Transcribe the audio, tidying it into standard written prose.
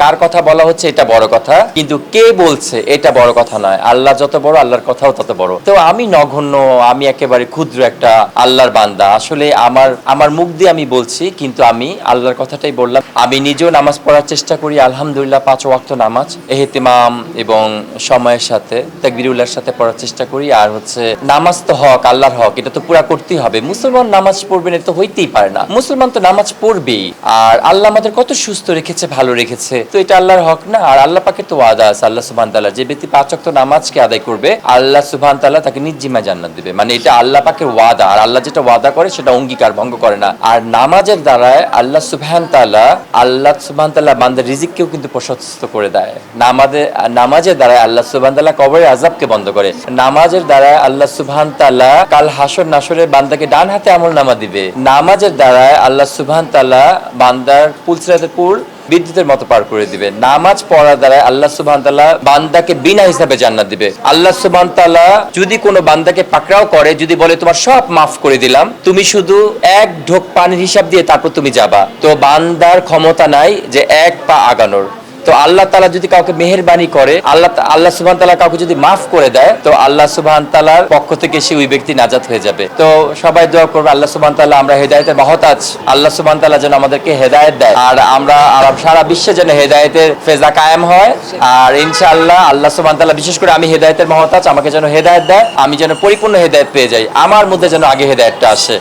কার কথা বলা হচ্ছে এটা বড় কথা, কিন্তু কে বলছে এটা বড় কথা নয়। আল্লাহ যত বড়, আল্লাহর কথাও তত বড়। তো আমি নগণ্য, আমি একেবারে ক্ষুদ্র একটা আল্লাহর বান্দা। আসলে আমার মুখ দিয়ে আমি বলছি, কিন্তু আমি আল্লাহর কথাটাই বললাম। আমি নিজেও নামাজ পড়ার চেষ্টা করি, আলহামদুলিল্লাহ 5 ওয়াক্ত নামাজ এহতিমাম এবং সময়ের সাথে তাকবীরুল্লাহর সাথে পড়ার চেষ্টা করি। আর হচ্ছে নামাজ তো হক, আল্লাহর হক, এটা তো পুরা করতেই হবে। মুসলমান নামাজ পড়বে না, এটা তো হইতেই পারে না। মুসলমান তো নামাজ পড়বেই। আর আল্লাহ আমাদের কত সুস্থ রেখেছে, ভালো রেখেছে, তো এটা আল্লাহর হক না? আর আল্লাহ পাকের তো ওয়াদা আছে, আল্লাহ সুবহান তাআলা যে ব্যক্তি 5 ওয়াক্ত নামাজকে আদায় করবে, আল্লাহ সুবহান তাআলা তাকে নিজ জিম্মায় জান্নাত দিবে। মানে এটা আল্লাহ পাকের ওয়াদা, আর আল্লাহ যেটা ওয়াদা করে সেটা অঙ্গীকার ভঙ্গ করে না। আর নামাজের দ্বারায় আল্লাহ সুবহান তাআলা বান্দার রিজিককেও কিন্তু প্রশস্ত করে দেয়। নামাজের দ্বারা আল্লাহ সুবহান তাআলা কবরের আযাবকে বন্ধ করে। নামাজের দ্বারা আল্লাহ সুবহান তাআলা কাল হাসর নাসরে বান্দাকে ডান হাতে আমলনামা দিবে। নামাজের দ্বারা আল্লাহ সুবহান তাআলা বান্দার পুলসিরাতের পুল বিদ্যুতের মতো পার করে দিবে। নামাজ পড়ার দ্বারা আল্লাহ সুবহান তাআলা বান্দাকে বিনা হিসাবে জান্নাত দিবে। আল্লাহ সুবহান তাআলা যদি কোনো বান্দাকে পাকড়াও করে, যদি বলে তোমার সব মাফ করে দিলাম, তুমি শুধু এক ঢোক পানির হিসাব দিয়ে তারপর তুমি যাবা, তো বান্দার ক্ষমতা নাই যে এক পা আগানোর। তো আল্লাহ তাআলা যদি কাউকে মেহেরবানি করে, আল্লাহ সুবহান তাআলা কাউকে যদি মাফ করে দেয়, তো আল্লাহ সুবহান তাআলার পক্ষ থেকে সে ওই ব্যক্তি নাজাত হয়ে যাবে। তো সবাই দোয়া করবে আল্লাহ সুবহান তাআলা আমরা হেদায়েতের মহতাজ, আল্লাহ সুবহান তাআলা যেন আমাদেরকে হেদায়েত দেয়, আর আমরা সারা বিশ্বে যেন হেদায়েতের ফেজা কায়েম হয়। আর ইনশাআল্লাহ আল্লাহ সুবহান তাআলা, বিশেষ করে আমি হেদায়েতের মহতাজ, আমাকে যেন হেদায়েত দেয়, আমি যেন পরিপূর্ণ হেদায়েত পেয়ে যাই, আমার মধ্যে যেন আগে হেদায়েতটা আসে।